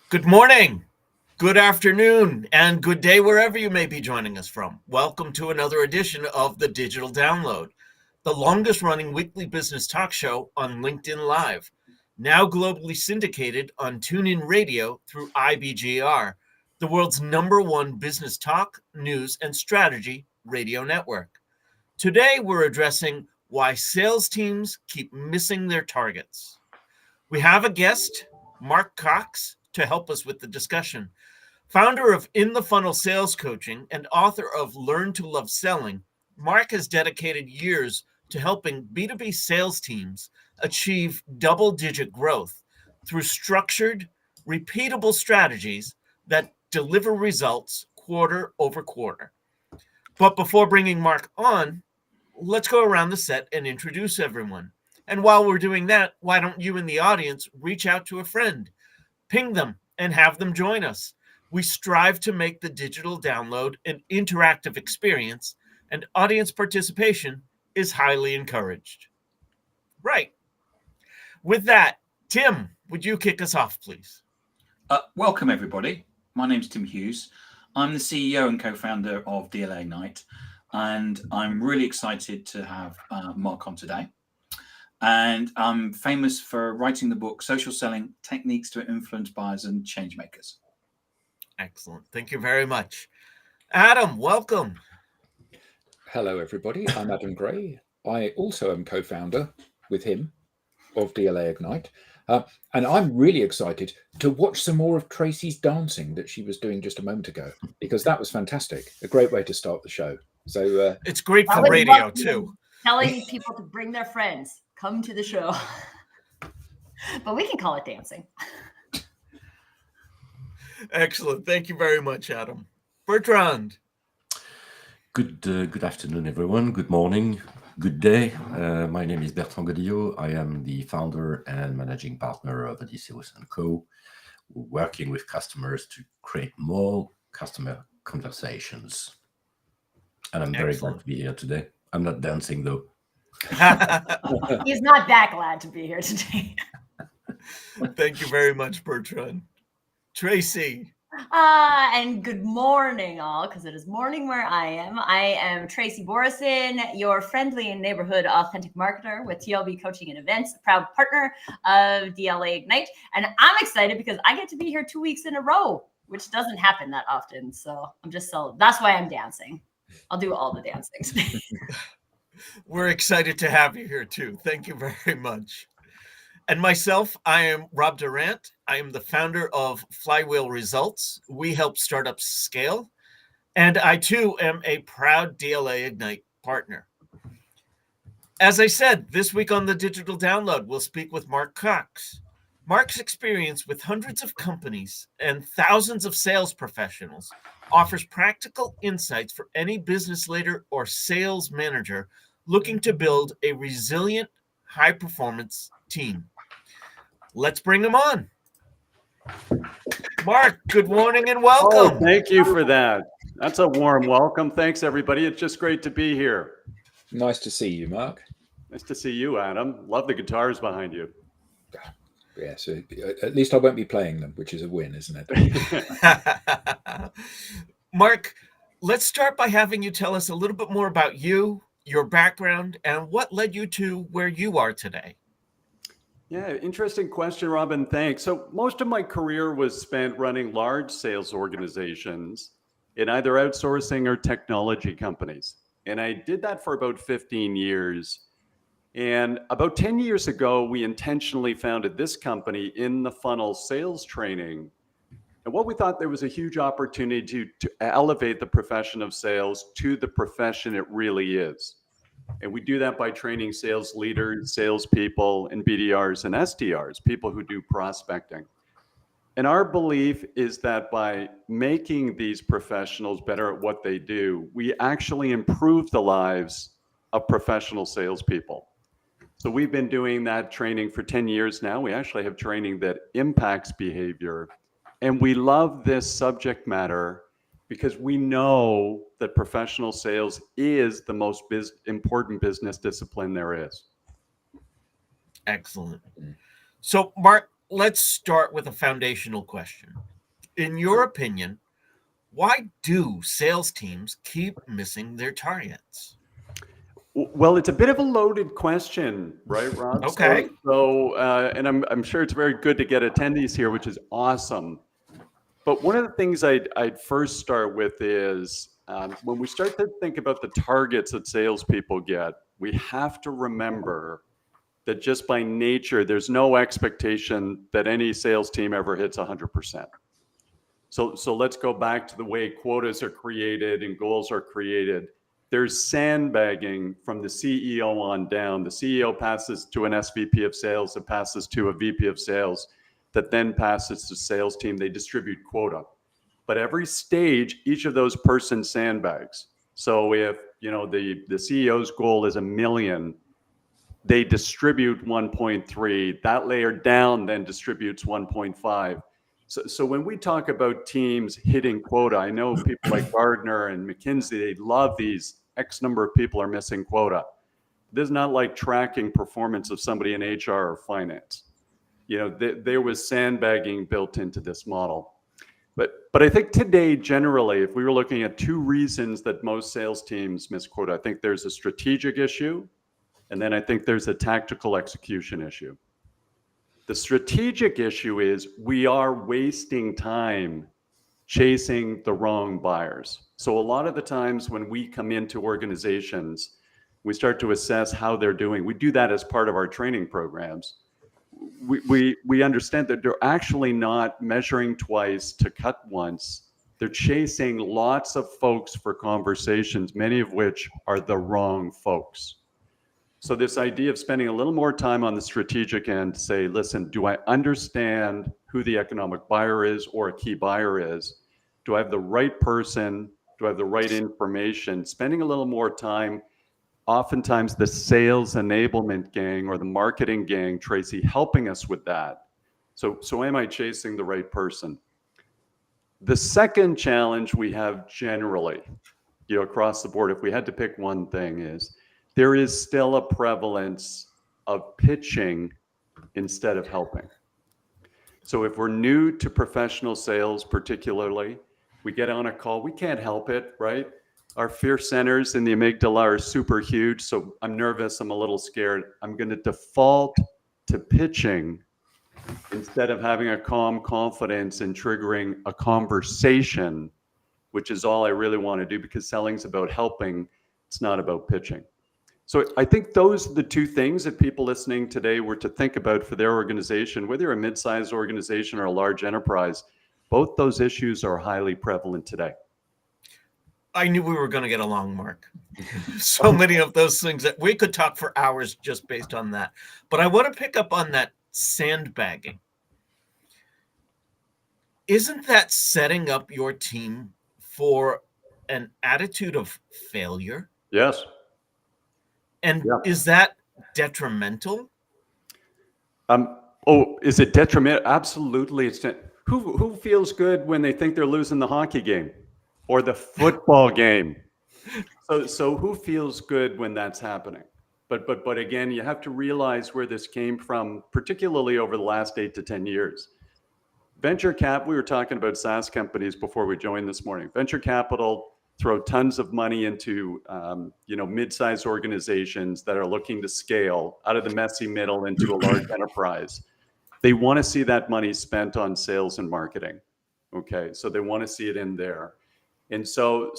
Good morning, good afternoon, and good day wherever you may be joining us from. Welcome to another edition of the Digital Download, the longest running weekly business talk show on LinkedIn Live, now globally syndicated on TuneIn Radio through IBGR, the world's #1 business talk, news, and strategy radio network. Today, we're addressing why sales teams keep missing their targets. We have a guest, Mark Cox, to help us with the discussion. Founder of In the Funnel Sales Coaching and author of Learn to Love Selling, Mark has dedicated years to helping B2B sales teams achieve double-digit growth through structured, repeatable strategies that deliver results quarter over quarter. But before bringing Mark on, let's go around the set and introduce everyone. And while we're doing that, why don't you in the audience reach out to a friend, ping them, and have them join us? We strive to make the digital download an interactive experience, and audience participation is highly encouraged. Right. With that, Tim, would you kick us off, please? Welcome, everybody. My name's Tim Hughes. I'm the CEO and co-founder of DLA Ignite, and I'm really excited to have Mark on today. And I'm famous for writing the book, Social Selling, Techniques to Influence Buyers and Change Makers. Excellent. Thank you very much. Adam, welcome. Hello, everybody. I'm Adam Gray. I also am co-founder with him of DLA Ignite. And I'm really excited to watch some more of Tracy's dancing that she was doing just a moment ago, because that was fantastic. A great way to start the show. So it's great for radio, too. Telling people to bring their friends, come to the show. But we can call it dancing. Excellent. Thank you very much, Adam. Bertrand. Good afternoon, everyone. Good morning. Good day. My name is Bertrand Godillot. I am the founder and managing partner of Odysseus & Co., working with customers to create more customer conversations. And I'm very glad to be here today. I'm not dancing, though. He's not that glad to be here today. Thank you very much, Bertrand. Tracy. And good morning, all, because it is morning where I am. I am Tracy Borison, your friendly and neighborhood authentic marketer with TLB Coaching and Events, a proud partner of DLA Ignite. And I'm excited because I get to be here 2 weeks in a row, which doesn't happen that often. So that's why I'm dancing. I'll do all the dancing today. We're excited to have you here, too. Thank you very much. And myself, I am Rob Durant. I am the founder of Flywheel Results. We help startups scale. And I, too, am a proud DLA Ignite partner. As I said, this week on the Digital Download, we'll speak with Mark Cox. Mark's experience with hundreds of companies and thousands of sales professionals offers practical insights for any business leader or sales manager looking to build a resilient, high-performance team. Let's bring him on. Mark, good morning and welcome. Oh, thank you for that. That's a warm welcome. Thanks, everybody. It's just great to be here. nice to see you, Mark. Nice to see you, Adam. Love the guitars behind you. Yeah, so at least I won't be playing them, which is a win, isn't it? Mark, let's start by having you tell us a little bit more about you, your background, and what led you to where you are today. Yeah, interesting question, Robin. Thanks. So most of my career was spent running large sales organizations in either outsourcing or technology companies. And I did that for about 15 years. And about 10 years ago, we intentionally founded this company, In the Funnel Sales Training. And what we thought there was a huge opportunity to elevate the profession of sales to the profession it really is. And we do that by training sales leaders, salespeople, and BDRs and SDRs, people who do prospecting. And our belief is that by making these professionals better at what they do, we actually improve the lives of professional salespeople. So we've been doing that training for 10 years now. We actually have training that impacts behavior. And we love this subject matter because we know that professional sales is the most important business discipline there is. Excellent. So, Mark, let's start with a foundational question. In your opinion, why do sales teams keep missing their targets? Well, it's a bit of a loaded question, right, Rob? Okay. And I'm sure it's very good to get attendees here, which is awesome. But one of the things I'd first start with is when we start to think about the targets that salespeople get, we have to remember that just by nature, there's no expectation that any sales team ever hits 100%. So let's go back to the way quotas are created and goals are created. There's sandbagging from the CEO on down. The CEO passes to an SVP of sales, that passes to a VP of sales, that then passes to sales team. They distribute quota. But every stage, each of those persons sandbags. So if the CEO's goal is 1 million, they distribute 1.3. That layer down then distributes 1.5. So when we talk about teams hitting quota, I know people like Gardner and McKinsey, they love these X number of people are missing quota. This is not like tracking performance of somebody in HR or finance. There was sandbagging built into this model. But I think today, generally, if we were looking at 2 reasons that most sales teams miss quota, I think there's a strategic issue, and then I think there's a tactical execution issue. The strategic issue is we are wasting time chasing the wrong buyers. So a lot of the times when we come into organizations, we start to assess how they're doing. We do that as part of our training programs. We understand that they're actually not measuring twice to cut once. They're chasing lots of folks for conversations, many of which are the wrong folks. So this idea of spending a little more time on the strategic end to say, listen, do I understand who the economic buyer is or a key buyer is? Do I have the right person? Do I have the right information? Spending a little more time, oftentimes the sales enablement gang or the marketing gang, Tracy, helping us with that. So am I chasing the right person? The second challenge we have generally, across the board, if we had to pick one thing, is there is still a prevalence of pitching instead of helping. So if we're new to professional sales, particularly, we get on a call, we can't help it, right? Our fear centers in the amygdala are super huge. So I'm nervous, I'm a little scared. I'm going to default to pitching instead of having a calm confidence and triggering a conversation, which is all I really want to do, because selling's about helping. It's not about pitching. So I think those are the 2 things that people listening today were to think about for their organization, whether you're a mid-sized organization or a large enterprise. Both those issues are highly prevalent today. I knew we were going to get along, Mark. So many of those things that we could talk for hours just based on that. But I want to pick up on that sandbagging. Isn't that setting up your team for an attitude of failure? Yes. And is that detrimental? Is it detrimental? Absolutely. Who feels good when they think they're losing the hockey game or the football game? So who feels good when that's happening? But again, you have to realize where this came from, particularly over the last 8 to 10 years. Venture cap, we were talking about SaaS companies before we joined this morning. Venture capital throw tons of money into mid-sized organizations that are looking to scale out of the messy middle into a large enterprise. They want to see that money spent on sales and marketing. Okay, so they want to see it in there. And so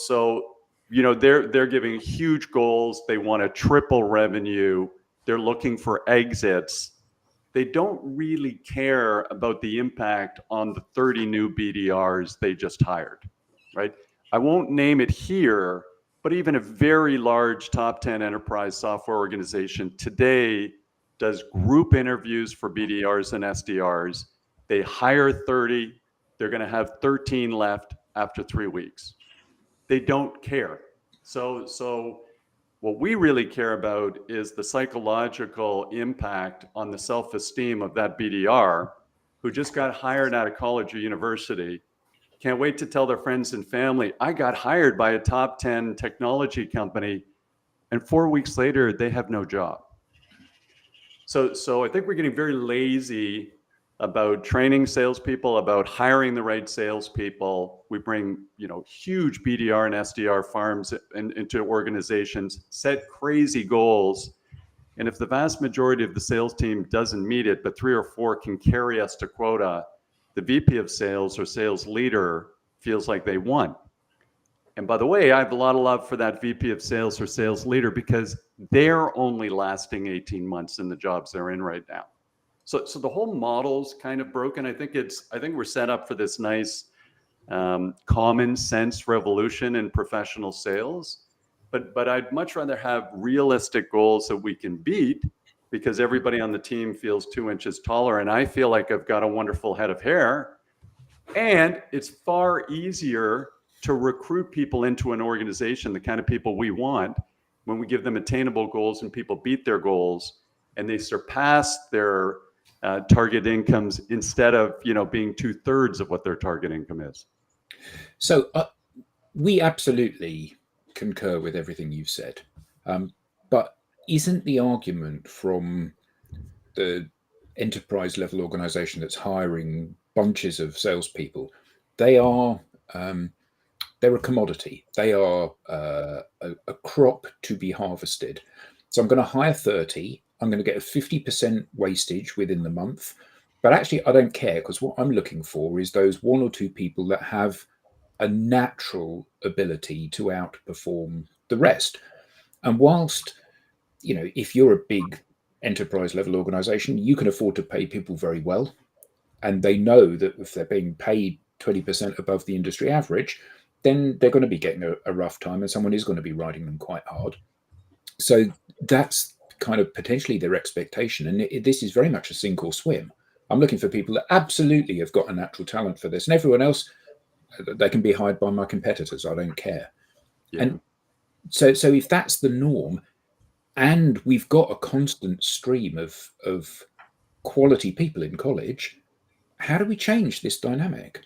they're giving huge goals. They want to triple revenue. They're looking for exits. They don't really care about the impact on the 30 new BDRs they just hired, right? I won't name it here, but even a very large top 10 enterprise software organization today does group interviews for BDRs and SDRs. They hire 30. They're going to have 13 left after 3 weeks. They don't care. So what we really care about is the psychological impact on the self-esteem of that BDR who just got hired out of college or university. Can't wait to tell their friends and family, I got hired by a top 10 technology company, and 4 weeks later, they have no job. So I think we're getting very lazy about training salespeople, about hiring the right salespeople. We bring, huge BDR and SDR farms into organizations, set crazy goals. And if the vast majority of the sales team doesn't meet it, but 3 or 4 can carry us to quota, the VP of sales or sales leader feels like they won. And by the way, I have a lot of love for that VP of sales or sales leader because they're only lasting 18 months in the jobs they're in right now. So the whole model's kind of broken. I think we're set up for this nice common sense revolution in professional sales. But I'd much rather have realistic goals that we can beat because everybody on the team feels 2 inches taller and I feel like I've got a wonderful head of hair. And it's far easier to recruit people into an organization, the kind of people we want, when we give them attainable goals and people beat their goals and they surpass their target incomes instead of being 2/3 of what their target income is. So we absolutely concur with everything you've said, but isn't the argument from the enterprise level organization that's hiring bunches of salespeople, they're a commodity, they are a crop to be harvested. So I'm going to hire 30, I'm going to get a 50% wastage within the month. But actually, I don't care because what I'm looking for is those 1 or 2 people that have a natural ability to outperform the rest. And whilst, if you're a big enterprise level organization, you can afford to pay people very well. And they know that if they're being paid 20% above the industry average, then they're going to be getting a rough time and someone is going to be riding them quite hard. So that's kind of potentially their expectation. And this is very much a sink or swim. I'm looking for people that absolutely have got a natural talent for this, and everyone else, they can be hired by my competitors. I don't care. Yeah. And so if that's the norm, and we've got a constant stream of quality people in college, how do we change this dynamic?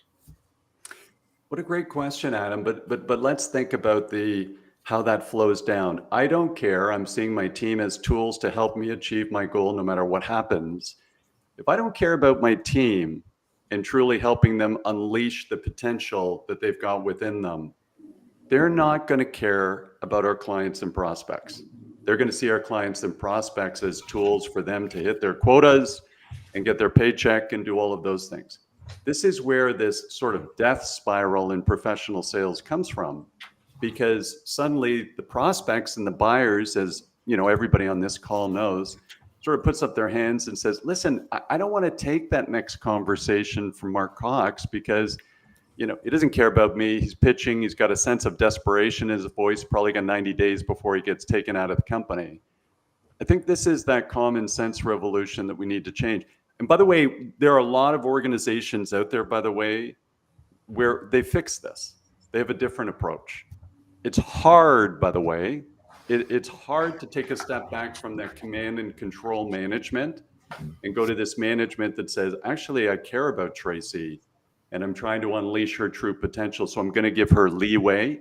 What a great question, Adam. But let's think about how that flows down. I don't care. I'm seeing my team as tools to help me achieve my goal no matter what happens. If I don't care about my team and truly helping them unleash the potential that they've got within them, they're not going to care about our clients and prospects. They're going to see our clients and prospects as tools for them to hit their quotas and get their paycheck and do all of those things. This is where this sort of death spiral in professional sales comes from, because suddenly the prospects and the buyers, as everybody on this call knows, sort of puts up their hands and says, listen, I don't want to take that next conversation from Mark Cox because he doesn't care about me. He's pitching. He's got a sense of desperation in his voice, probably got 90 days before he gets taken out of the company. I think this is that common sense revolution that we need to change. And by the way, there are a lot of organizations out there, by the way, where they fix this. They have a different approach. It's hard, by the way. It's hard to take a step back from that command and control management and go to this management that says, actually, I care about Tracy and I'm trying to unleash her true potential. So I'm going to give her leeway.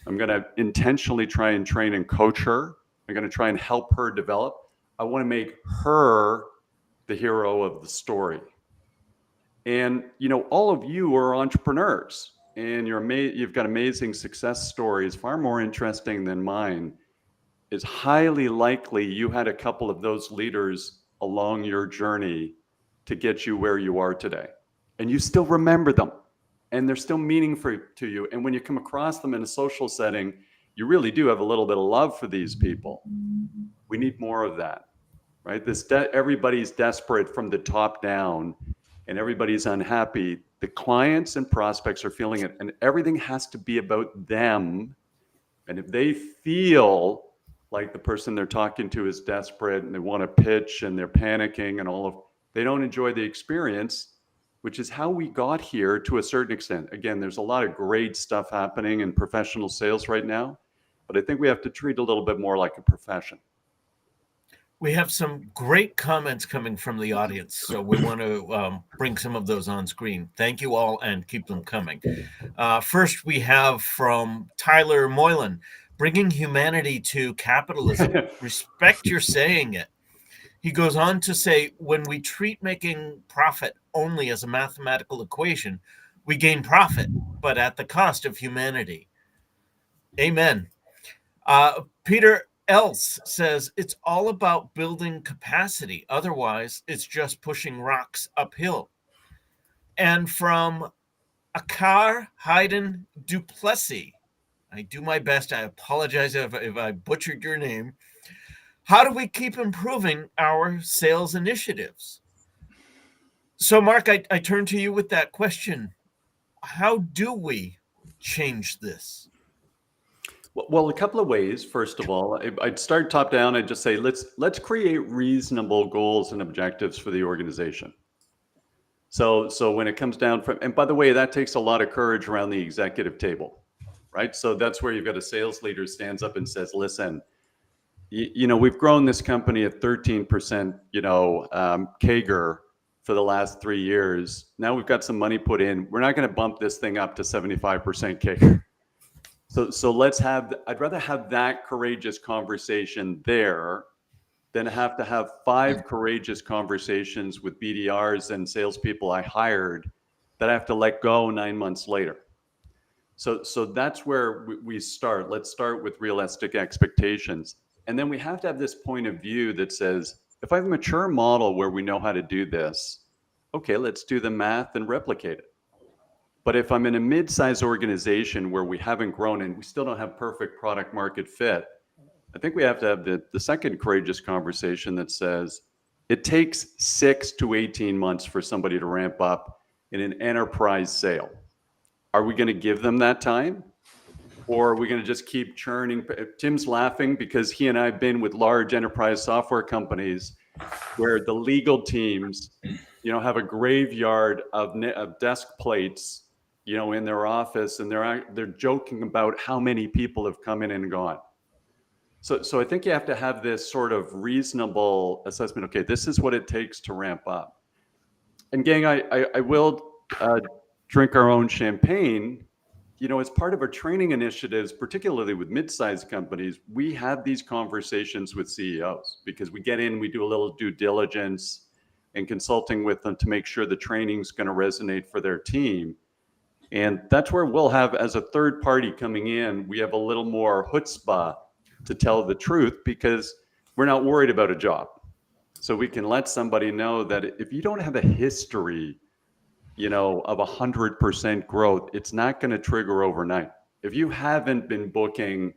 I'm going to intentionally try and train and coach her. I'm going to try and help her develop. I want to make her the hero of the story. And, all of you are entrepreneurs and you've got amazing success stories, far more interesting than mine. It's highly likely you had a couple of those leaders along your journey to get you where you are today. And you still remember them and they're still meaningful to you. And when you come across them in a social setting, you really do have a little bit of love for these people. We need more of that, right? Everybody's desperate from the top down and everybody's unhappy. The clients and prospects are feeling it and everything has to be about them. And if they feel like the person they're talking to is desperate and they want to pitch and they're panicking and they don't enjoy the experience, which is how we got here to a certain extent. Again, there's a lot of great stuff happening in professional sales right now, but I think we have to treat it a little bit more like a profession. We have some great comments coming from the audience, so we want to bring some of those on screen. Thank you all and keep them coming. First, we have from Tyler Moylan, bringing humanity to capitalism. Respect your saying it. He goes on to say, when we treat making profit only as a mathematical equation, we gain profit, but at the cost of humanity. Amen. Peter Else says it's all about building capacity. Otherwise, it's just pushing rocks uphill. And from Akar Hayden Duplessis, I do my best. I apologize if I butchered your name. How do we keep improving our sales initiatives? So, Mark, I turn to you with that question. How do we change this? Well, a couple of ways. First of all, I'd start top down. I'd just say let's create reasonable goals and objectives for the organization. So when it comes down from, and by the way, that takes a lot of courage around the executive table, right? So that's where you've got a sales leader stands up and says, listen, we've grown this company at 13%, CAGR for the last 3 years. Now we've got some money put in. We're not going to bump this thing up to 75% CAGR. So I'd rather have that courageous conversation there than have to have 5 courageous conversations with BDRs and salespeople I hired that I have to let go 9 months later. So that's where we start. Let's start with realistic expectations. And then we have to have this point of view that says, if I have a mature model where we know how to do this, okay, let's do the math and replicate it. But if I'm in a mid-sized organization where we haven't grown and we still don't have perfect product market fit, I think we have to have the second courageous conversation that says it takes 6 to 18 months for somebody to ramp up in an enterprise sale. Are we going to give them that time? Or are we going to just keep churning? Tim's laughing because he and I have been with large enterprise software companies where the legal teams, have a graveyard of desk plates, in their office, and they're joking about how many people have come in and gone. So I think you have to have this sort of reasonable assessment. Okay, this is what it takes to ramp up. And gang, I will drink our own champagne. As part of our training initiatives, particularly with mid-sized companies, we have these conversations with CEOs because we get in, we do a little due diligence and consulting with them to make sure the training's going to resonate for their team. And that's where we'll have, as a third party coming in, we have a little more chutzpah to tell the truth because we're not worried about a job. So we can let somebody know that if you don't have a history of 100% growth, it's not going to trigger overnight. If you haven't been booking,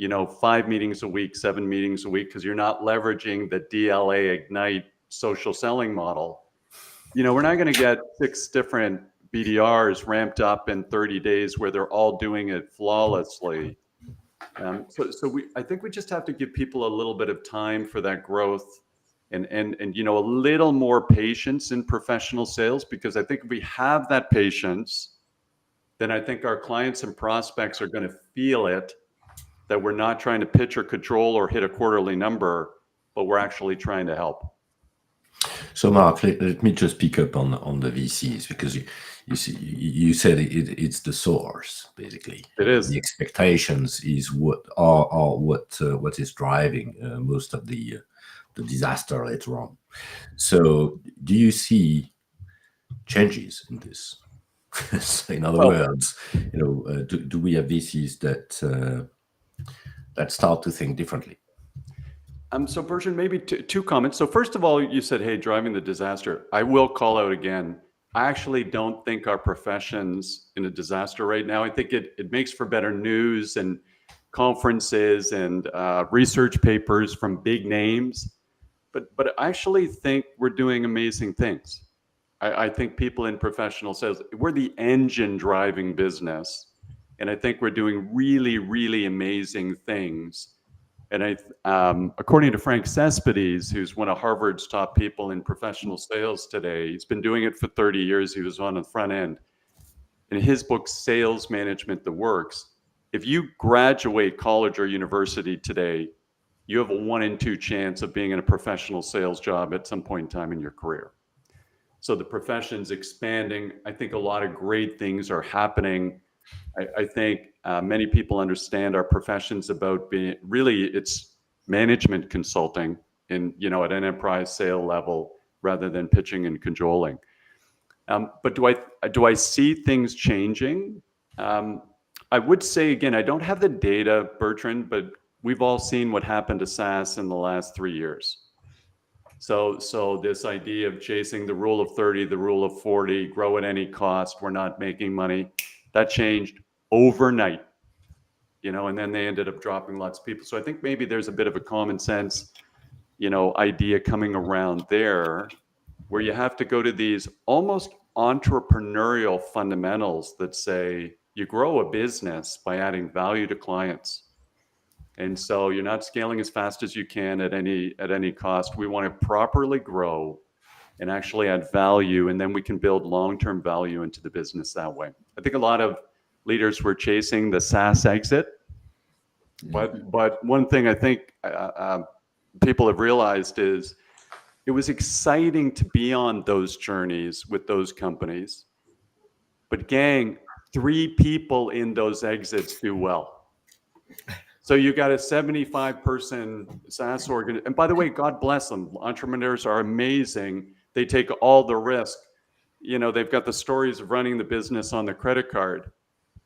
5 meetings a week, 7 meetings a week, because you're not leveraging the DLA Ignite social selling model, we're not going to get 6 different BDRs ramped up in 30 days where they're all doing it flawlessly. I think we just have to give people a little bit of time for that growth. And a little more patience in professional sales, because I think if we have that patience, then I think our clients and prospects are going to feel it, that we're not trying to pitch or control or hit a quarterly number, but we're actually trying to help. So Mark, let me just pick up on the VCs, because you said it's the source, basically. It is. The expectations is what is driving most of the disaster later on. So do you see changes in this? In other words, do we have VCs that start to think differently? So Bertrand, maybe two comments. So first of all, you said, hey, driving the disaster. I will call out again, I actually don't think our profession's in a disaster right now. I think it makes for better news and conferences and research papers from big names. But I actually think we're doing amazing things. I think people in professional sales, we're the engine driving business. And I think we're doing really, really amazing things. And according to Frank Cespedes, who's one of Harvard's top people in professional sales today, he's been doing it for 30 years. He was on the front end. In his book, Sales Management That Works, if you graduate college or university today, you have a 1 in 2 chance of being in a professional sales job at some point in time in your career. So the profession's expanding. I think a lot of great things are happening. I think many people understand our profession's about being, really it's management consulting in, at an enterprise sale level rather than pitching and cajoling. But do I see things changing? I would say, again, I don't have the data, Bertrand, but we've all seen what happened to SaaS in the last 3 years. So this idea of chasing the rule of 30, the rule of 40, grow at any cost, we're not making money, that changed overnight, and then they ended up dropping lots of people. So I think maybe there's a bit of a common sense, idea coming around there, where you have to go to these almost entrepreneurial fundamentals that say you grow a business by adding value to clients. And so you're not scaling as fast as you can at any cost. We want to properly grow and actually add value, and then we can build long-term value into the business that way. I think a lot of leaders were chasing the SaaS exit, but one thing I think people have realized is it was exciting to be on those journeys with those companies, but gang, 3 people in those exits do well. So you got a 75-person SaaS organization. And by the way, God bless them. Entrepreneurs are amazing. They take all the risk. They've got the stories of running the business on the credit card,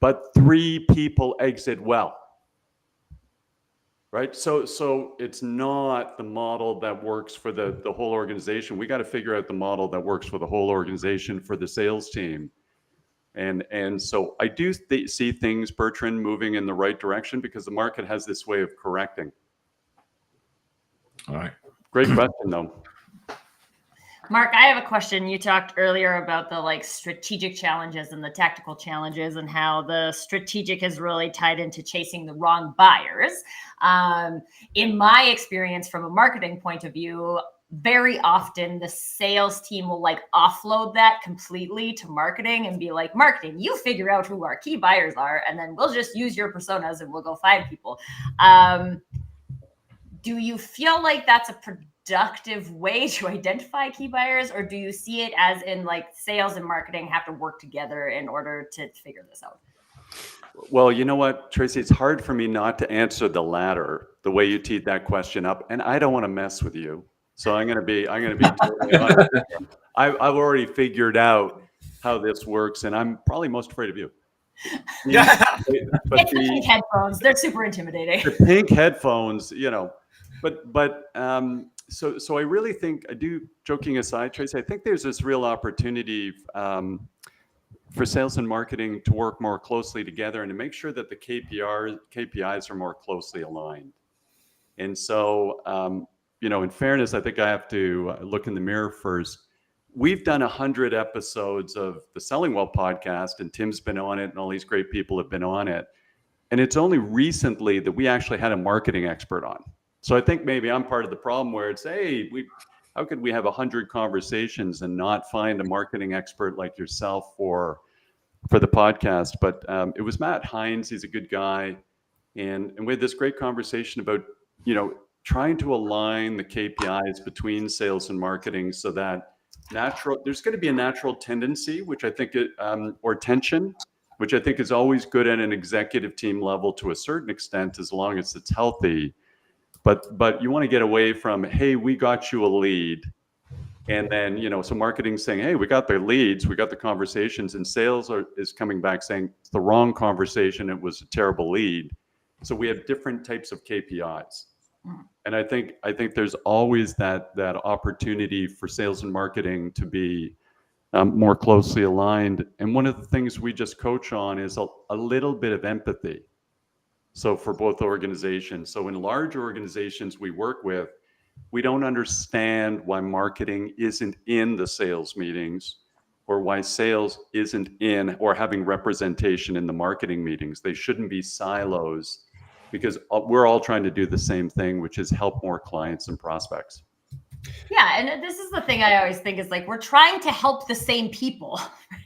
but 3 people exit well, right? So it's not the model that works for the whole organization. We got to figure out the model that works for the whole organization, for the sales team. And so I do see things, Bertrand, moving in the right direction because the market has this way of correcting. All right. Great question, though. Mark, I have a question. You talked earlier about the strategic challenges and the tactical challenges, and how the strategic is really tied into chasing the wrong buyers. In my experience, from a marketing point of view, very often the sales team will offload that completely to marketing and be like, marketing, you figure out who our key buyers are, and then we'll just use your personas and we'll go find people. Do you feel like that's a productive way to identify key buyers, or do you see it as in sales and marketing have to work together in order to figure this out? Well, you know what, Tracy, it's hard for me not to answer the latter, the way you teed that question up, and I don't want to mess with you. So I'm going to be totally honest. I've already figured out how this works, and I'm probably most afraid of you. Yeah. It's the pink headphones. They're super intimidating. The pink headphones, but so I really think, I do, joking aside, Tracy, I think there's this real opportunity for sales and marketing to work more closely together and to make sure that the KPIs are more closely aligned. And so, in fairness, I think I have to look in the mirror first. We've done 100 episodes of the Selling Well podcast, and Tim's been on it, and all these great people have been on it. And it's only recently that we actually had a marketing expert on. So I think maybe I'm part of the problem, where it's, hey, how could we have 100 conversations and not find a marketing expert like yourself for the podcast? But it was Matt Hines. He's a good guy. And we had this great conversation about, trying to align the KPIs between sales and marketing so that there's going to be a natural tendency, which I think, or tension, which I think is always good at an executive team level to a certain extent, as long as it's healthy. But you want to get away from, hey, we got you a lead. And then, so marketing's saying, hey, we got the leads, we got the conversations, and sales is coming back saying it's the wrong conversation, it was a terrible lead. So we have different types of KPIs. And I think there's always that opportunity for sales and marketing to be more closely aligned. And one of the things we just coach on is a little bit of empathy. So for both organizations. So in large organizations we work with, we don't understand why marketing isn't in the sales meetings, or why sales isn't in or having representation in the marketing meetings. They shouldn't be silos, because we're all trying to do the same thing, which is help more clients and prospects. Yeah, and this is the thing I always think is we're trying to help the same people,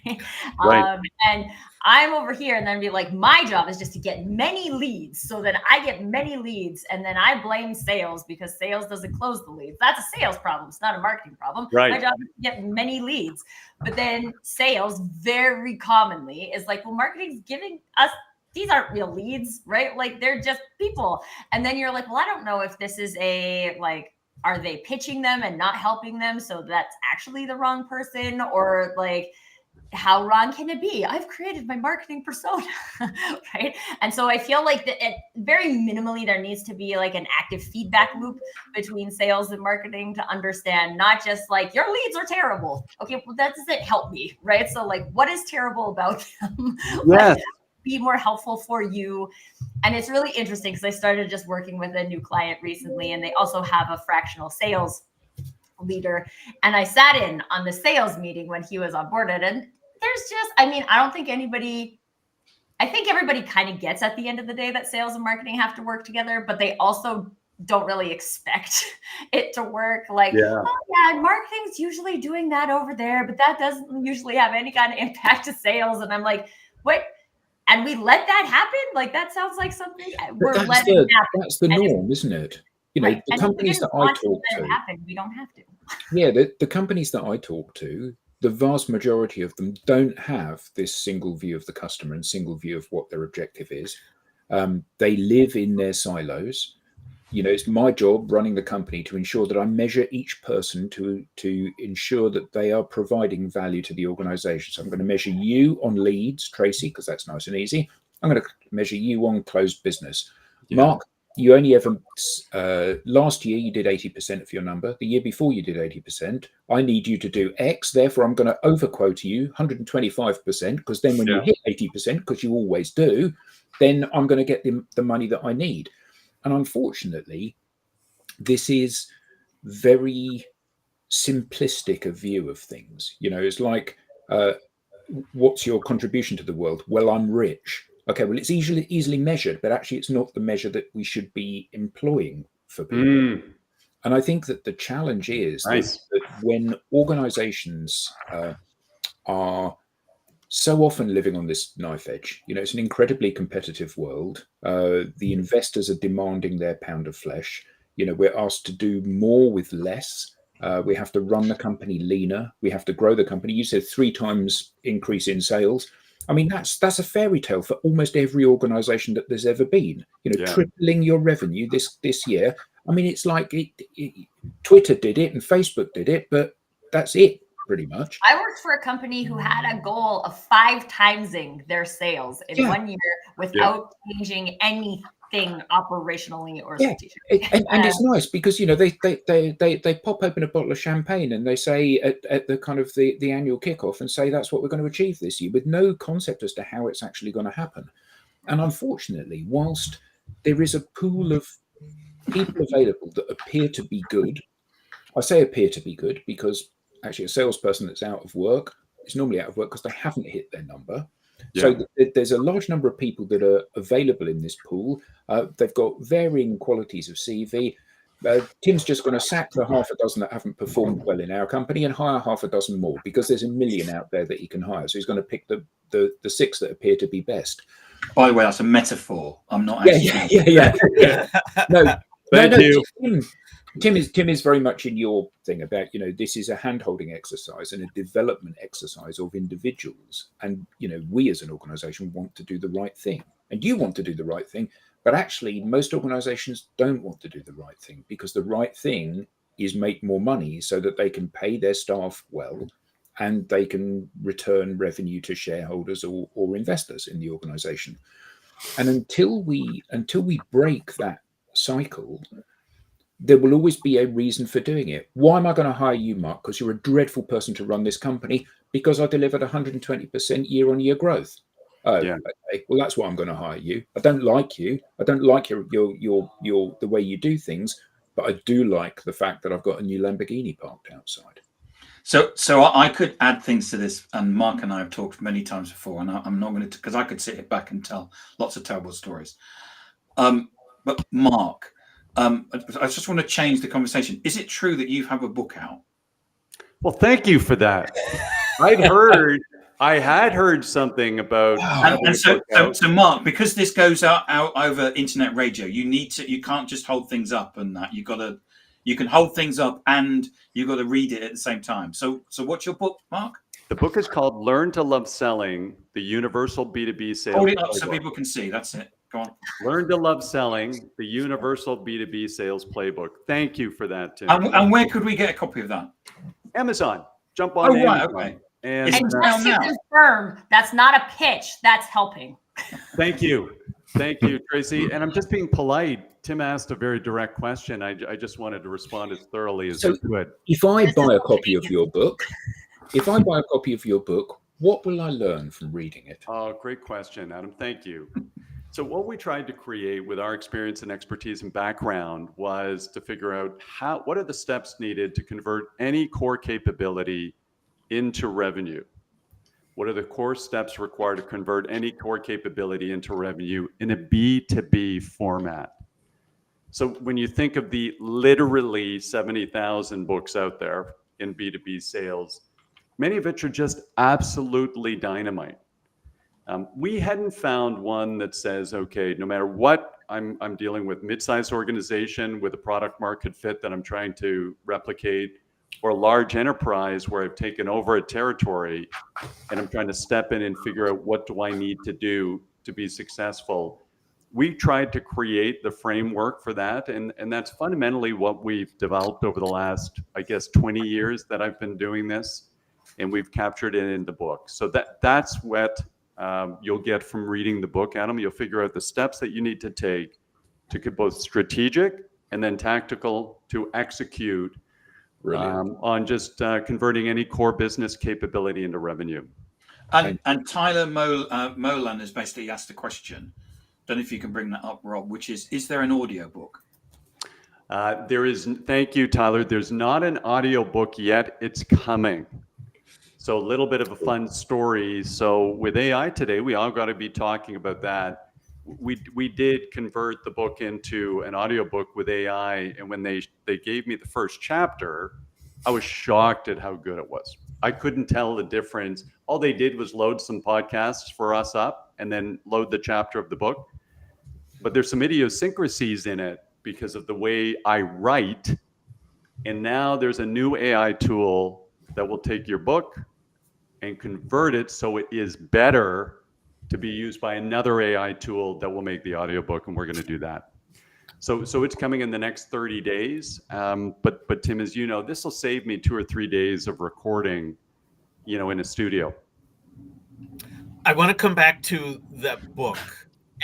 right? Right. And I'm over here, and then be like, my job is just to get many leads, so that I get many leads, and then I blame sales because sales doesn't close the leads. That's a sales problem. It's not a marketing problem. Right. My job is to get many leads. But then sales very commonly is well, marketing's giving us, these aren't real leads, right? They're just people. And then you're well, I don't know if this is are they pitching them and not helping them, so that's actually the wrong person? Or how wrong can it be? I've created my marketing persona, right? And so I feel like that very minimally there needs to be like an active feedback loop between sales and marketing to understand not just like your leads are terrible. Okay, well that doesn't help me, right? So like what is terrible about them? Yes. Be more helpful for you. And it's really interesting because I started just working with a new client recently, and they also have a fractional sales leader. And I sat in on the sales meeting when he was onboarded, and there's just, I mean, I think everybody kind of gets at the end of the day that sales and marketing have to work together, but they also don't really expect it to work. Like, oh yeah, marketing's usually doing that over there, but that doesn't usually have any kind of impact to sales. And I'm like, wait, and we let that happen? Like that sounds like something we're letting happen. That's the norm, isn't it? You know, the companies that I talk to, we don't have to. Yeah, the companies that I talk to, the vast majority of them don't have this single view of the customer and single view of what their objective is. They live in their silos. You know, it's my job running the company to ensure that I measure each person to ensure that they are providing value to the organization. So I'm going to measure you on leads, Tracy, because that's nice and easy. I'm going to measure you on closed business. Mark, you only ever, last year you did 80% of your number. The year before you did 80%. I need you to do X. Therefore, I'm going to overquote you 125%, because then when you hit 80%, because you always do, then I'm going to get the money that I need. And unfortunately, this is very simplistic a view of things. You know, it's like, what's your contribution to the world? Well, I'm rich. Okay, well, it's easily measured, but actually it's not the measure that we should be employing for people. And I think that the challenge is that when organizations are so often living on this knife edge, you know, it's an incredibly competitive world. The investors are demanding their pound of flesh. You know, we're asked to do more with less. We have to run the company leaner. We have to grow the company. You said 3 times increase in sales. I mean, that's a fairy tale for almost every organization that there's ever been. You know, tripling your revenue this year. I mean, it's like Twitter did it and Facebook did it, but that's it. Pretty much. I worked for a company who had a goal of 5 timesing their sales in 1 year without changing anything operationally or strategically. And it's nice because, you know, they pop open a bottle of champagne and they say at the kind of the annual kickoff and say that's what we're going to achieve this year, with no concept as to how it's actually going to happen. And unfortunately, whilst there is a pool of people available that appear to be good, I say appear to be good because actually a salesperson that's out of work is normally out of work because they haven't hit their number. So there's a large number of people that are available in this pool. They've got varying qualities of CV. Tim's just going to sack the half a dozen that haven't performed well in our company and hire half a dozen more because there's a million out there that he can hire. So he's going to pick the 6 that appear to be best. By the way, that's a metaphor. I'm not actually. Yeah. No, Thank you. Tim is very much in your thing about, you know, this is a hand-holding exercise and a development exercise of individuals. And, you know, we as an organization want to do the right thing. And you want to do the right thing. But actually, most organizations don't want to do the right thing because the right thing is make more money so that they can pay their staff well and they can return revenue to shareholders or investors in the organization. And until we break that cycle, there will always be a reason for doing it. Why am I going to hire you, Mark? Because you're a dreadful person to run this company. Because I delivered 120% year-on-year growth. Oh, okay. Well, that's why I'm going to hire you. I don't like you. I don't like your the way you do things. But I do like the fact that I've got a new Lamborghini parked outside. So I could add things to this, and Mark and I have talked many times before, and I'm not going to, because I could sit back and tell lots of terrible stories. But Mark, I just want to change the conversation. Is it true that you have a book out? Well, thank you for that. I had heard something about. And so Mark, because this goes out over internet radio, you can't just hold things up and that. You can hold things up and you've got to read it at the same time. So what's your book, Mark? The book is called Learn to Love Selling, the Universal B2B Sales Hold it up Playbook. so people can see. That's it. Go on. Learn to Love Selling, the Universal B2B Sales Playbook. Thank you for that, Tim. And where could we get a copy of that? Amazon. Jump on Amazon. Okay. And It's And down just to now. confirm, that's not a pitch, that's helping. thank you. Thank you, Tracy. And I'm just being polite. Tim asked a very direct question. I just wanted to respond as thoroughly as I So could. if I This buy is a copy of your book, what will I learn from reading it? Oh, great question, Adam. Thank you. So what we tried to create with our experience and expertise and background was to figure out what are the steps needed to convert any core capability into revenue? What are the core steps required to convert any core capability into revenue in a B2B format? So when you think of the literally 70,000 books out there in B2B sales, many of which are just absolutely dynamite. We hadn't found one that says, okay, no matter what I'm dealing with, mid-sized organization with a product market fit that I'm trying to replicate, or a large enterprise where I've taken over a territory and I'm trying to step in and figure out what do I need to do to be successful. We tried to create the framework for that. And that's fundamentally what we've developed over the last, I guess, 20 years that I've been doing this. And we've captured it in the book. So that's what you'll get from reading the book, Adam. You'll figure out the steps that you need to take to get both strategic and then tactical to execute on just converting any core business capability into revenue. And Tyler Molan has basically asked a question. Don't know if you can bring that up, Rob, which is there an audio book? There is. Thank you, Tyler. There's not an audio book yet. It's coming. So a little bit of a fun story. So with AI today, we all got to be talking about that. We did convert the book into an audiobook with AI, and when they gave me the first chapter, I was shocked at how good it was. I couldn't tell the difference. All they did was load some podcasts for us up and then load the chapter of the book. But there's some idiosyncrasies in it because of the way I write. And now there's a new AI tool that will take your book and convert it so it is better to be used by another AI tool that will make the audiobook, and we're going to do that. So it's coming in the next 30 days. But Tim, as you know, this will save me 2 or 3 days of recording, in a studio. I want to come back to that book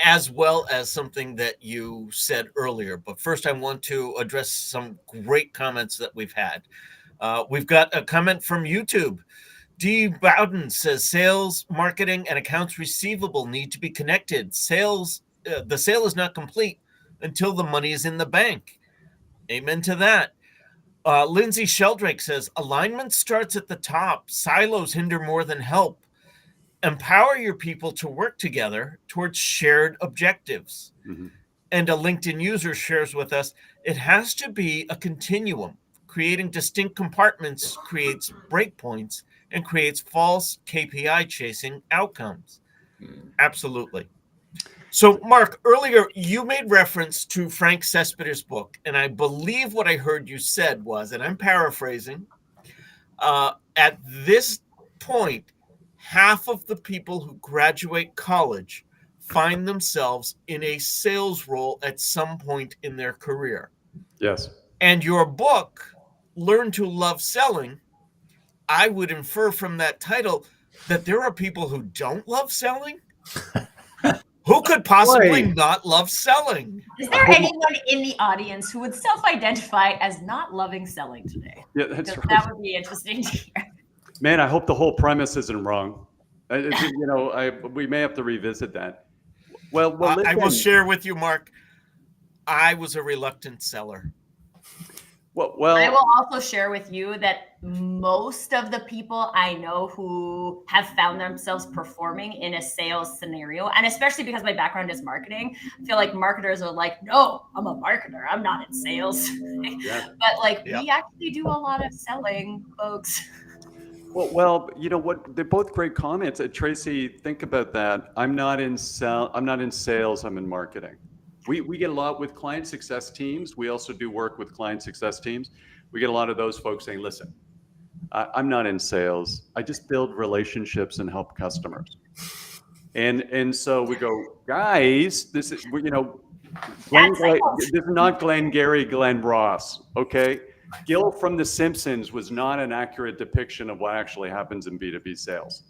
as well as something that you said earlier. But first, I want to address some great comments that we've had. We've got a comment from YouTube. D. Bowden says sales, marketing, and accounts receivable need to be connected. The sale is not complete until the money is in the bank. Amen to that. Lindsay Sheldrake says alignment starts at the top. Silos hinder more than help. Empower your people to work together towards shared objectives. Mm-hmm. And a LinkedIn user shares with us, it has to be a continuum. Creating distinct compartments creates breakpoints and creates false KPI chasing outcomes. Absolutely. So, Mark, earlier you made reference to Frank Cespedes' book, and I believe what I heard you said was, and I'm paraphrasing, at this point, half of the people who graduate college find themselves in a sales role at some point in their career. Yes. And your book, Learn to Love Selling, I would infer from that title that there are people who don't love selling. Who could possibly not love selling? Is there anyone in the audience who would self-identify as not loving selling today? Yeah, that's right. That would be interesting to hear. Man, I hope the whole premise isn't wrong. We may have to revisit that. Well, I will share with you, Mark. I was a reluctant seller. Well, I will also share with you that most of the people I know who have found themselves performing in a sales scenario, and especially because my background is marketing, I feel like marketers are like, no, I'm a marketer. I'm not in sales. Yeah. But we actually do a lot of selling, folks. Well, you know what? They're both great comments. Tracy, think about that. I'm not in sales. I'm in marketing. We get a lot with client success teams. We also do work with client success teams. We get a lot of those folks saying, listen, I'm not in sales. I just build relationships and help customers. And so we go, guys, this is not Glenn Gary, Glenn Ross, okay? Gil from The Simpsons was not an accurate depiction of what actually happens in B2B sales.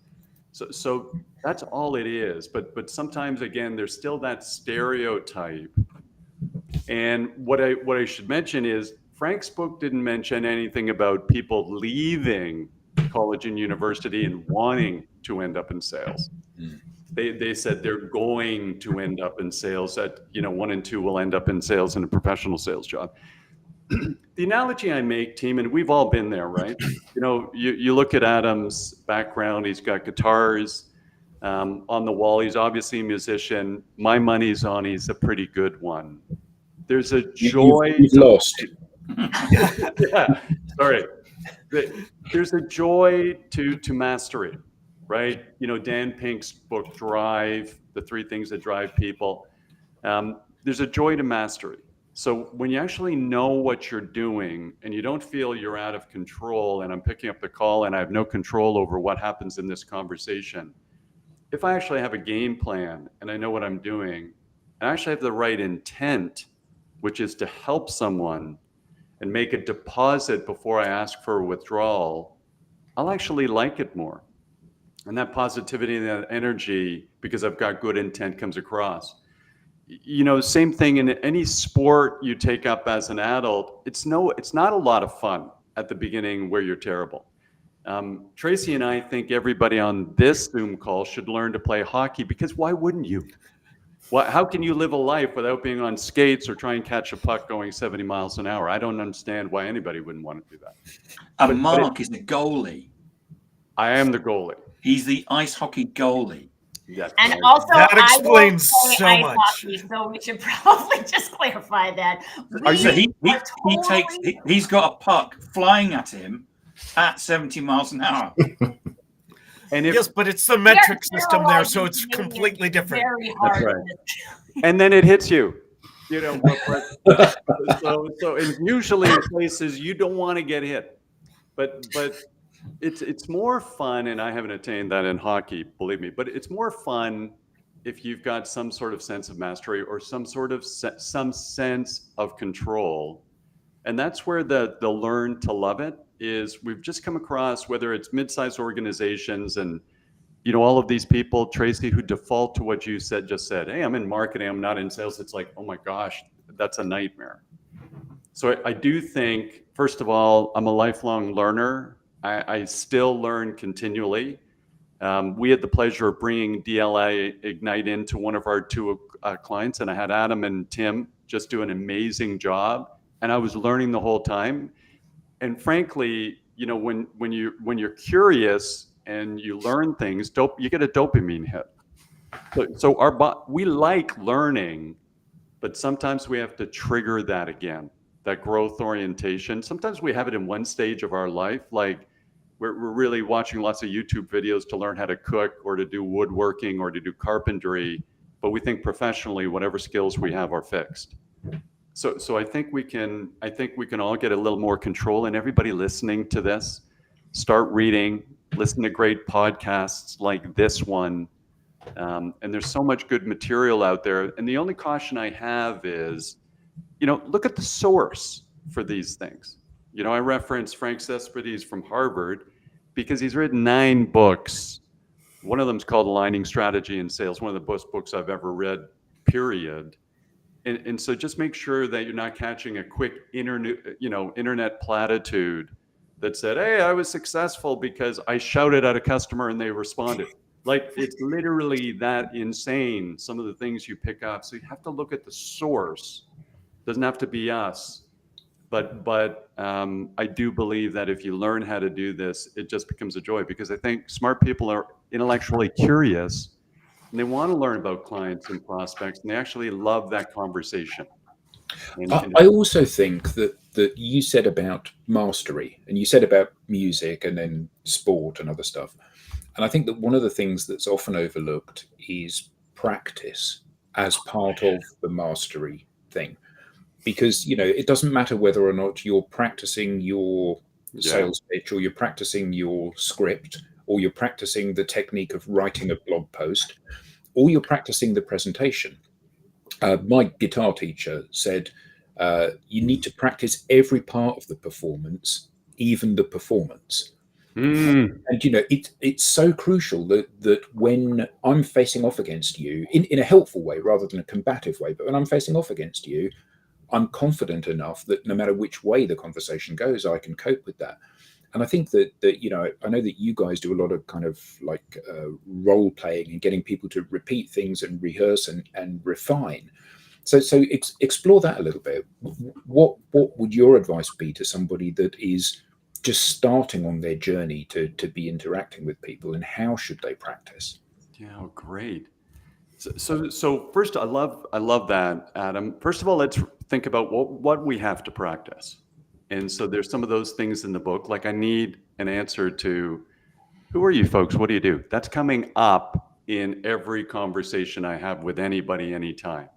So that's all it is. But sometimes, again, there's still that stereotype. And what I should mention is Frank's book didn't mention anything about people leaving college and university and wanting to end up in sales. They said they're going to end up in sales, that 1 and 2 will end up in sales in a professional sales job. The analogy I make, team, and we've all been there, right? You look at Adam's background, he's got guitars on the wall. He's obviously a musician. My money's on he's a pretty good one. There's a joy. You've lost. Yeah, sorry. There's a joy to mastery, right? Dan Pink's book, Drive, the 3 things that drive people. There's a joy to mastery. So when you actually know what you're doing and you don't feel you're out of control, and I'm picking up the call and I have no control over what happens in this conversation, if I actually have a game plan and I know what I'm doing, and I actually have the right intent, which is to help someone and make a deposit before I ask for a withdrawal, I'll actually like it more. And that positivity and that energy, because I've got good intent, comes across. Same thing in any sport you take up as an adult. It's not a lot of fun at the beginning where you're terrible. Tracy and I think everybody on this Zoom call should learn to play hockey, because why wouldn't you? How can you live a life without being on skates or try and catch a puck going 70 miles an hour? I don't understand why anybody wouldn't want to do that. And Mark is the goalie. I am the goalie. He's the ice hockey goalie. Yes, And right. also, That I explains don't play so ice much. hockey, so we should probably just clarify that. So he's got a puck flying at him at 70 miles an hour. And if, Yes, but it's the metric system there, so it's completely different. Very hard. That's and then it hits you. So and usually in places you don't want to get hit, but it's more fun, and I haven't attained that in hockey, believe me, but it's more fun if you've got some sort of sense of mastery or some sort of some sense of control. And that's where the learn to love it is. We've just come across, whether it's mid-sized organizations and all of these people, Tracy, who default to what you just said, hey, I'm in marketing, I'm not in sales. It's like, oh my gosh, that's a nightmare. So I do think, first of all, I'm a lifelong learner. I still learn continually. We had the pleasure of bringing DLA Ignite into one of our 2 clients, and I had Adam and Tim just do an amazing job, and I was learning the whole time. And frankly, when you're curious and you learn things, you get a dopamine hit. So we like learning, but sometimes we have to trigger that again, that growth orientation. Sometimes we have it in one stage of our life, like we're really watching lots of YouTube videos to learn how to cook or to do woodworking or to do carpentry, but we think professionally whatever skills we have are fixed. So I think we can all get a little more control, and everybody listening to this, start reading, listen to great podcasts like this one. And there's so much good material out there. And the only caution I have is, look at the source for these things. I reference Frank Cespedes from Harvard because he's written 9 books. One of them's called Aligning Strategy in Sales, one of the best books I've ever read, period. And so just make sure that you're not catching a quick internet platitude that said, hey, I was successful because I shouted at a customer and they responded. Like, it's literally that insane, some of the things you pick up. So you have to look at the source. It doesn't have to be us. But I do believe that if you learn how to do this, it just becomes a joy, because I think smart people are intellectually curious and they want to learn about clients and prospects, and they actually love that conversation. I also think that you said about mastery, and you said about music and then sport and other stuff. And I think that one of the things that's often overlooked is practice as part of the mastery thing. Because, it doesn't matter whether or not you're practicing your sales pitch, or you're practicing your script, or you're practicing the technique of writing a blog post, or you're practicing the presentation. My guitar teacher said, You need to practice every part of the performance, even the performance. Mm. And it's so crucial that when I'm facing off against you in a helpful way rather than a combative way, but when I'm facing off against you, I'm confident enough that no matter which way the conversation goes, I can cope with that. And I think that I know that you guys do a lot of kind of like role playing and getting people to repeat things and rehearse and refine. So explore that a little bit. What would your advice be to somebody that is just starting on their journey to be interacting with people, and how should they practice? Yeah, great. So first, I love that, Adam. First of all, let's think about what we have to practice. And so there's some of those things in the book, like I need an answer to, who are you folks? What do you do? That's coming up in every conversation I have with anybody, anytime.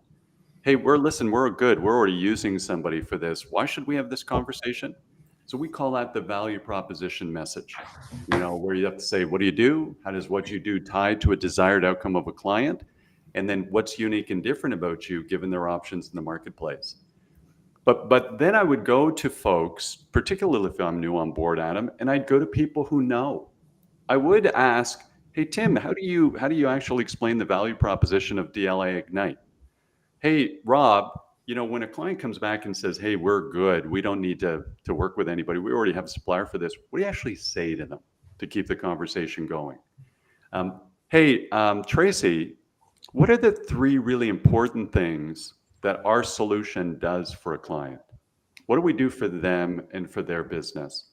Hey, we're good. We're already using somebody for this. Why should we have this conversation? So we call that the value proposition message, where you have to say, what do you do? How does what you do tie to a desired outcome of a client? And then what's unique and different about you given their options in the marketplace? But then I would go to folks, particularly if I'm new on board, Adam, and I'd go to people who know. I would ask, hey Tim, how do you actually explain the value proposition of DLA Ignite? Hey, Rob, when a client comes back and says, hey, we're good, we don't need to work with anybody, we already have a supplier for this, what do you actually say to them to keep the conversation going? Hey, Tracy, what are the 3 really important things that our solution does for a client? What do we do for them and for their business?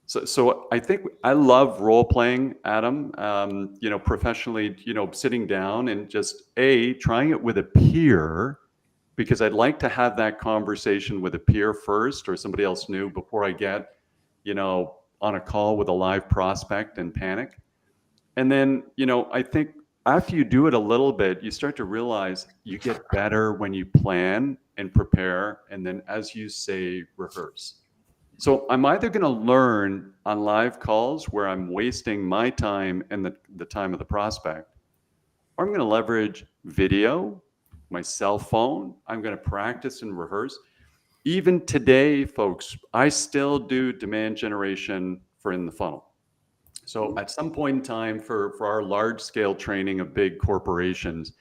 So I think I love role playing, Adam. Professionally, sitting down and just trying it with a peer, because I'd like to have that conversation with a peer first or somebody else new before I get, on a call with a live prospect and panic. And then, I think after you do it a little bit, you start to realize you get better when you plan and prepare, and then, as you say, rehearse. So I'm either going to learn on live calls where I'm wasting my time and the time of the prospect, or I'm going to leverage video, my cell phone. I'm going to practice and rehearse. Even today, folks, I still do demand generation for in the funnel. So at some point in time for our large scale training of big corporations,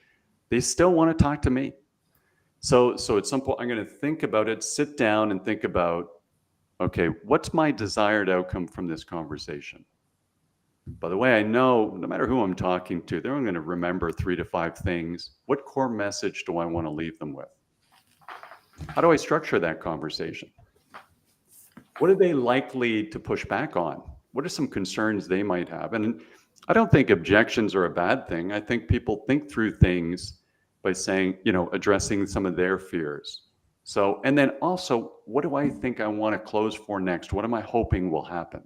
they still want to talk to me. So at some point, I'm going to think about it, sit down and think about, okay, what's my desired outcome from this conversation? By the way, I know no matter who I'm talking to, they're only going to remember 3 to 5 things. What core message do I want to leave them with? How do I structure that conversation? What are they likely to push back on? What are some concerns they might have? And I don't think objections are a bad thing. I think people think through things by saying, addressing some of their fears. So, and then also, what do I think I want to close for next? What am I hoping will happen?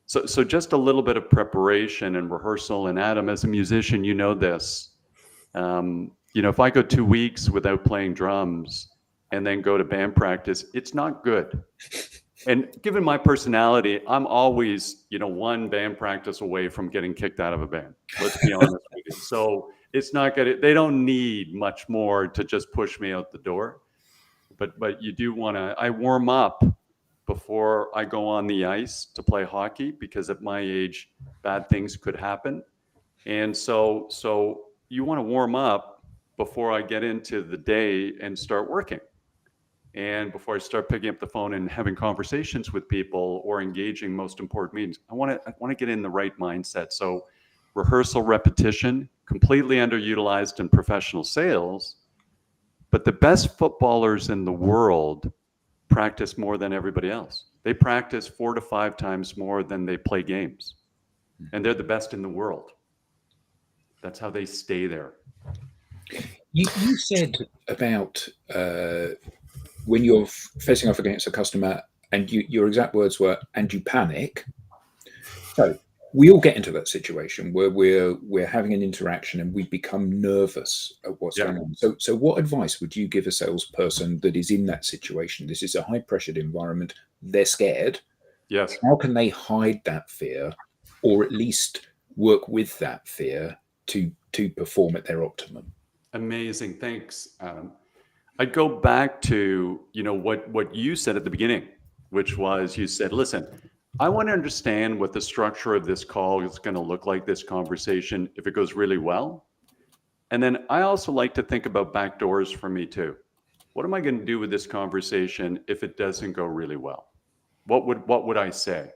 So just a little bit of preparation and rehearsal. And Adam, as a musician, you know this. If I go 2 weeks without playing drums and then go to band practice, it's not good. And given my personality, I'm always, one band practice away from getting kicked out of a band. Let's be honest with you. So it's not good. They don't need much more to just push me out the door. But you do want to, I warm up before I go on the ice to play hockey, because at my age, bad things could happen. And so you want to warm up before I get into the day and start working. And before I start picking up the phone and having conversations with people or engaging most important meetings, I want to get in the right mindset. So rehearsal, repetition, completely underutilized in professional sales. But the best footballers in the world practice more than everybody else. They practice 4 to 5 times more than they play games. And they're the best in the world. That's how they stay there. You said about when you're facing off against a customer, and your exact words were, and you panic. So we all get into that situation where we're having an interaction and we become nervous at what's going on. So what advice would you give a salesperson that is in that situation? This is a high pressured environment. They're scared. Yes. How can they hide that fear, or at least work with that fear to perform at their optimum? Amazing. Thanks, Adam. I'd go back to, what you said at the beginning, which was you said, listen, I want to understand what the structure of this call is going to look like, this conversation, if it goes really well. And then I also like to think about back doors for me too. What am I going to do with this conversation if it doesn't go really well? What would I say?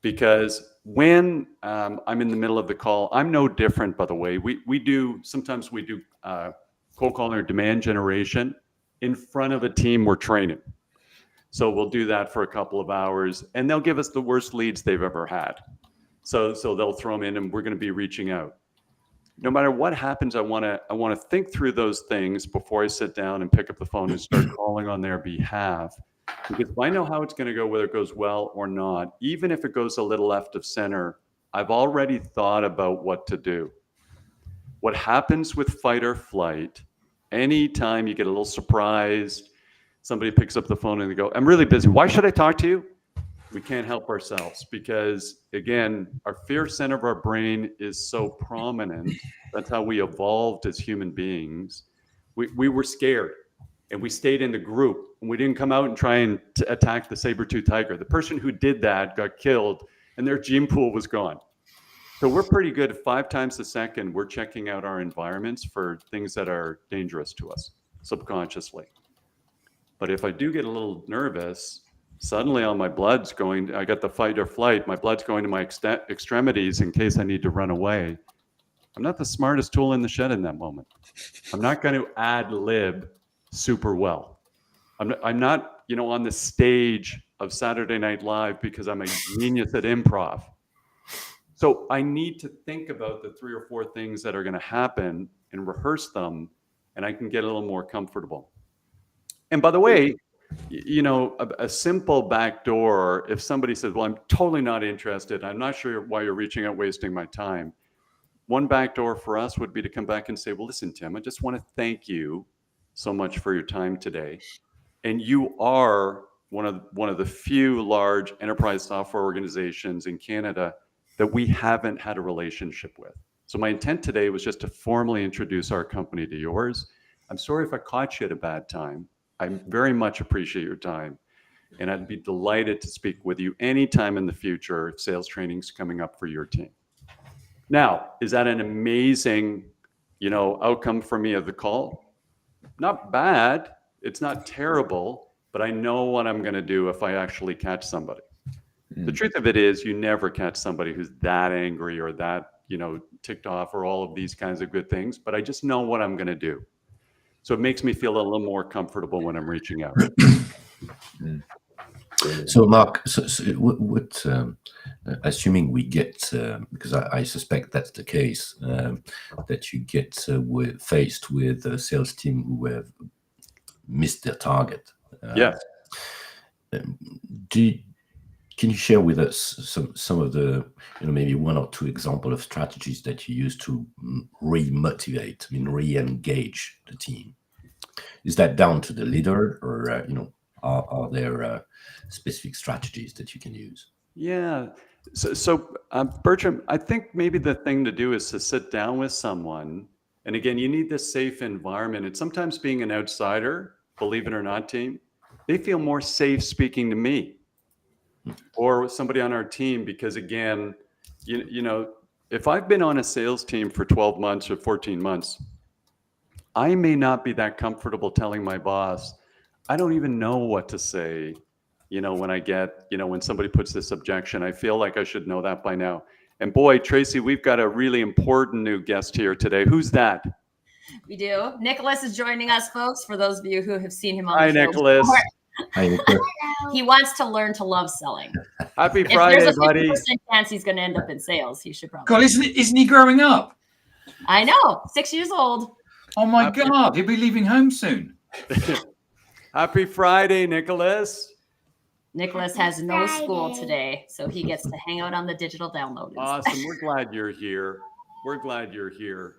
Because when I'm in the middle of the call, I'm no different, by the way. Sometimes we do cold calling or demand generation in front of a team we're training. So we'll do that for a couple of hours, and they'll give us the worst leads they've ever had. So they'll throw them in, and we're going to be reaching out. No matter what happens, I want to think through those things before I sit down and pick up the phone and start calling on their behalf. Because if I know how it's going to go, whether it goes well or not, even if it goes a little left of center, I've already thought about what to do. What happens with fight or flight, anytime you get a little surprised, somebody picks up the phone and they go, I'm really busy. Why should I talk to you? We can't help ourselves because, again, our fear center of our brain is so prominent. That's how we evolved as human beings. We were scared and we stayed in the group and we didn't come out and try and attack the saber-toothed tiger. The person who did that got killed and their gene pool was gone. So we're pretty good at 5 times a second. We're checking out our environments for things that are dangerous to us subconsciously. But if I do get a little nervous, suddenly all my blood's going, I got the fight or flight, my blood's going to my extremities in case I need to run away. I'm not the smartest tool in the shed in that moment. I'm not going to ad lib super well. I'm not, on the stage of Saturday Night Live because I'm a genius at improv. So I need to think about the 3 or 4 things that are going to happen and rehearse them, and I can get a little more comfortable. And by the way, a simple back door, if somebody says, well, I'm totally not interested, I'm not sure why you're reaching out, wasting my time. One back door for us would be to come back and say, well, listen, Tim, I just want to thank you so much for your time today. And you are one of the few large enterprise software organizations in Canada that we haven't had a relationship with. So my intent today was just to formally introduce our company to yours. I'm sorry if I caught you at a bad time. I very much appreciate your time. And I'd be delighted to speak with you anytime in the future if sales training's coming up for your team. Now, is that an amazing, outcome for me of the call? Not bad. It's not terrible, but I know what I'm going to do if I actually catch somebody. The truth of it is you never catch somebody who's that angry or that, ticked off or all of these kinds of good things, but I just know what I'm going to do. So it makes me feel a little more comfortable when I'm reaching out. So, Mark, what assuming we get, because I suspect that's the case, that you get faced with a sales team who have missed their target. Yes. Can you share with us some of the, maybe 1 or 2 examples of strategies that you use to re-motivate, re-engage the team? Is that down to the leader, or are there specific strategies that you can use? Yeah. So Bertram, I think maybe the thing to do is to sit down with someone. And again, you need this safe environment. And sometimes being an outsider, believe it or not, team, they feel more safe speaking to me or with somebody on our team, because again, if I've been on a sales team for 12 months or 14 months, I may not be that comfortable telling my boss, I don't even know what to say, when I get, when somebody puts this objection. I feel like I should know that by now. And boy, Tracy, we've got a really important new guest here today. Who's that? We do. Nicholas is joining us, folks, for those of you who have seen him on Hi, the show Nicholas. before. Hi, Nicholas. He wants to learn to love selling. Happy If Friday, there's a 50% buddy. chance he's going to end up in sales, he should probably. God, isn't he growing up? I know, 6 years old. Oh my God, he'll be leaving home soon. Happy Friday, Nicholas. Nicholas has no school today, so he gets to hang out on the digital download. Awesome. We're glad you're here. We're glad you're here.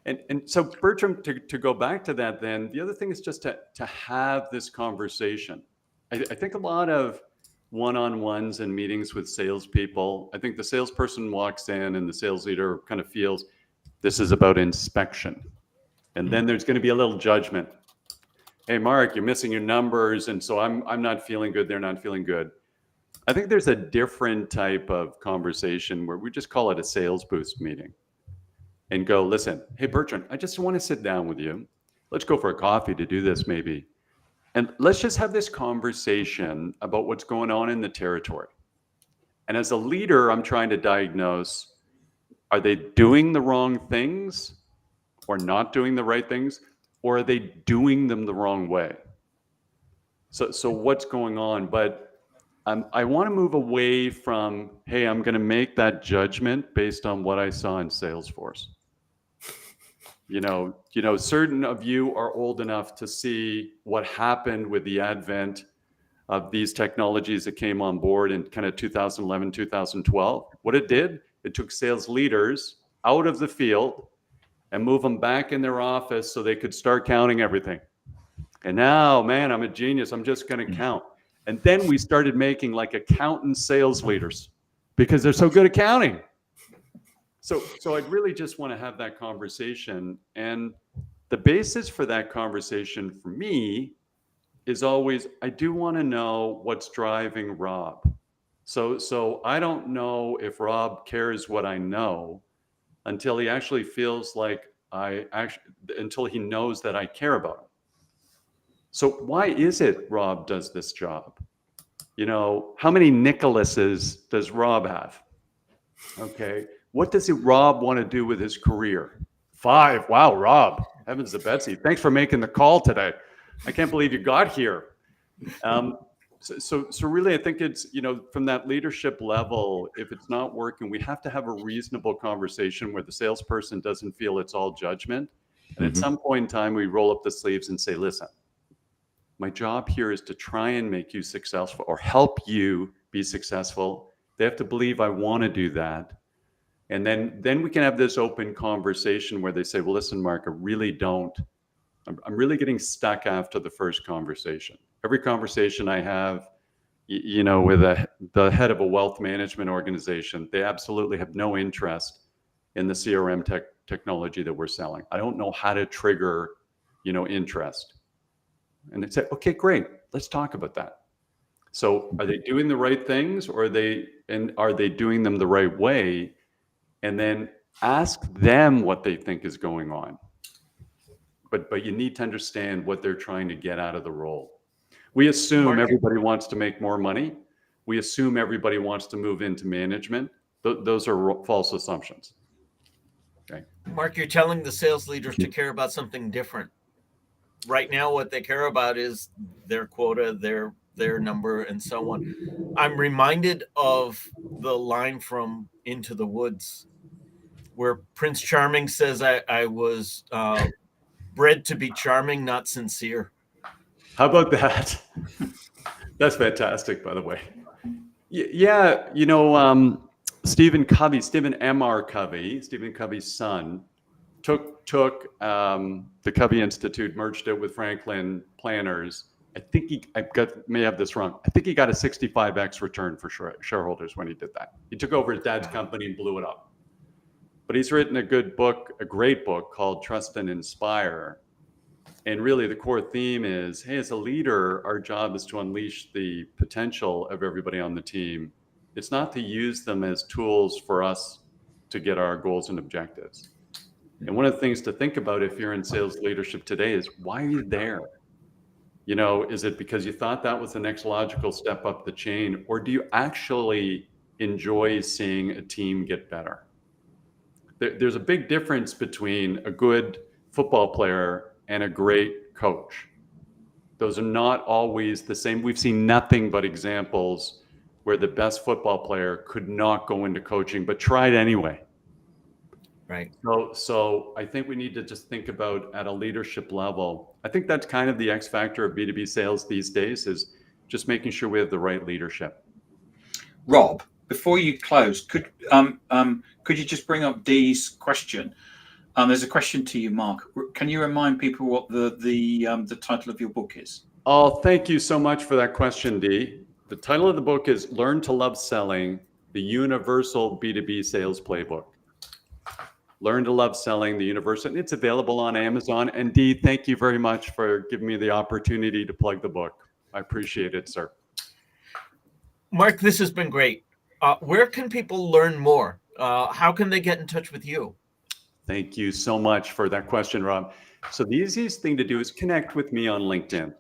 And so Bertram, to go back to that, then the other thing is just to have this conversation. I think a lot of one-on-ones and meetings with salespeople, I think the salesperson walks in and the sales leader kind of feels this is about inspection. And then there's going to be a little judgment. hey, Mark, you're missing your numbers. And so I'm not feeling good. They're not feeling good. I think there's a different type of conversation where we just call it a sales boost meeting and go, listen, hey, Bertrand, I just want to sit down with you. Let's go for a coffee to do this maybe. And let's just have this conversation about what's going on in the territory. And as a leader, I'm trying to diagnose, are they doing the wrong things or not doing the right things? Or are they doing them the wrong way? So what's going on? But I want to move away from, hey, I'm going to make that judgment based on what I saw in Salesforce. You know, certain of you are old enough to see what happened with the advent of these technologies that came on board in kind of 2011, 2012. What it did, it took sales leaders out of the field and move them back in their office so they could start counting everything. And now, man, I'm a genius. I'm just going to count. And then we started making like accountant sales leaders because they're so good at counting. So I'd really just want to have that conversation. And the basis for that conversation for me is always, I do want to know what's driving Rob. So I don't know if Rob cares what I know until he actually feels like until he knows that I care about him. So why is it Rob does this job? You know, how many Nicholases does Rob have? Okay. What does Rob want to do with his career? 5. Wow, Rob. Heavens to Betsy. Thanks for making the call today. I can't believe you got here. So really, I think it's, you know, from that leadership level, if it's not working, we have to have a reasonable conversation where the salesperson doesn't feel it's all judgment. And at some point in time, we roll up the sleeves and say, listen, my job here is to try and make you successful or help you be successful. They have to believe I want to do that. And then we can have this open conversation where they say, well, listen, Mark, I really don't. I'm really getting stuck after the first conversation. Every conversation I have, you know, with the head of a wealth management organization, they absolutely have no interest in the CRM technology that we're selling. I don't know how to trigger, you know, interest. And they say, okay, great, let's talk about that. So are they doing the right things, or are they doing them the right way? And then ask them what they think is going on. But you need to understand what they're trying to get out of the role. We assume everybody wants to make more money. We assume everybody wants to move into management. Those are false assumptions. Okay. Mark, you're telling the sales leaders to care about something different. Right now, what they care about is their quota, their number, and so on. I'm reminded of the line from Into the Woods, where Prince Charming says, I was bred to be charming, not sincere. How about that? That's fantastic, by the way. Yeah, you know, Stephen M.R. Covey, Stephen Covey's son, took the Covey Institute, merged it with Franklin Planners. I think may have this wrong. I think he got a 65x return for shareholders when he did that. He took over his dad's company and blew it up. But he's written a great book called Trust and Inspire. And really the core theme is, hey, as a leader, our job is to unleash the potential of everybody on the team. It's not to use them as tools for us to get our goals and objectives. And one of the things to think about if you're in sales leadership today is, why are you there? You know, is it because you thought that was the next logical step up the chain, or do you actually enjoy seeing a team get better? There's a big difference between a good football player and a great coach. Those are not always the same. We've seen nothing but examples where the best football player could not go into coaching, but tried anyway. Right. So I think we need to just think about at a leadership level. I think that's kind of the X factor of B2B sales these days, is just making sure we have the right leadership. Rob, before you close, could you just bring up Dee's question? There's a question to you, Mark. Can you remind people what the title of your book is? Oh, thank you so much for that question, Dee. The title of the book is Learn to Love Selling, the Universal B2B Sales Playbook. Learn to Love Selling, the University. It's available on Amazon. And Dee, thank you very much for giving me the opportunity to plug the book. I appreciate it, sir. Mark, this has been great. Where can people learn more? How can they get in touch with you? Thank you so much for that question, Rob. So the easiest thing to do is connect with me on LinkedIn.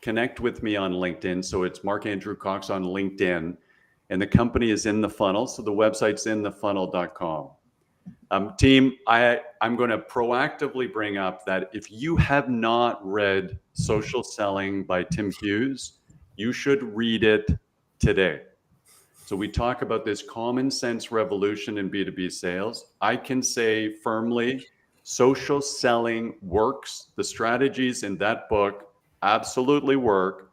Connect with me on LinkedIn. So it's Mark Andrew Cox on LinkedIn. And the company is In the Funnel. So the website's inthefunnel.com. Team, I'm going to proactively bring up that if you have not read Social Selling by Tim Hughes, you should read it today. So we talk about this common sense revolution in B2B sales. I can say firmly, social selling works. The strategies in that book absolutely work.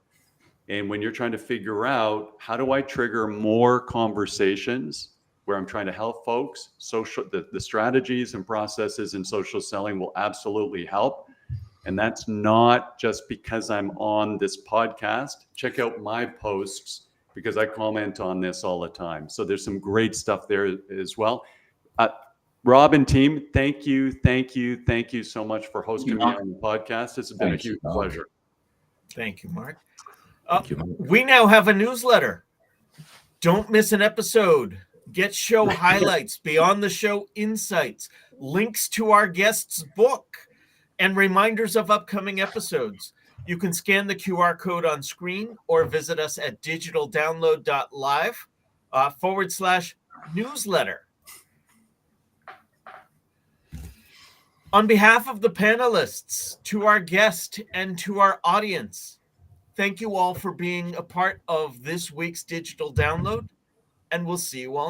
And when you're trying to figure out how do I trigger more conversations where I'm trying to help folks, the strategies and processes in social selling will absolutely help. And that's not just because I'm on this podcast. Check out my posts because I comment on this all the time. So there's some great stuff there as well. Rob and team, thank you so much for hosting me on the podcast. It's been a huge pleasure. Thank you, Mark. Thank you, Mark. We now have a newsletter. Don't miss an episode. Get show highlights, beyond the show insights, links to our guest's book, and reminders of upcoming episodes. You can scan the QR code on screen or visit us at digitaldownload.live /newsletter. On behalf of the panelists, to our guest, and to our audience, thank you all for being a part of this week's Digital Download, and we'll see you all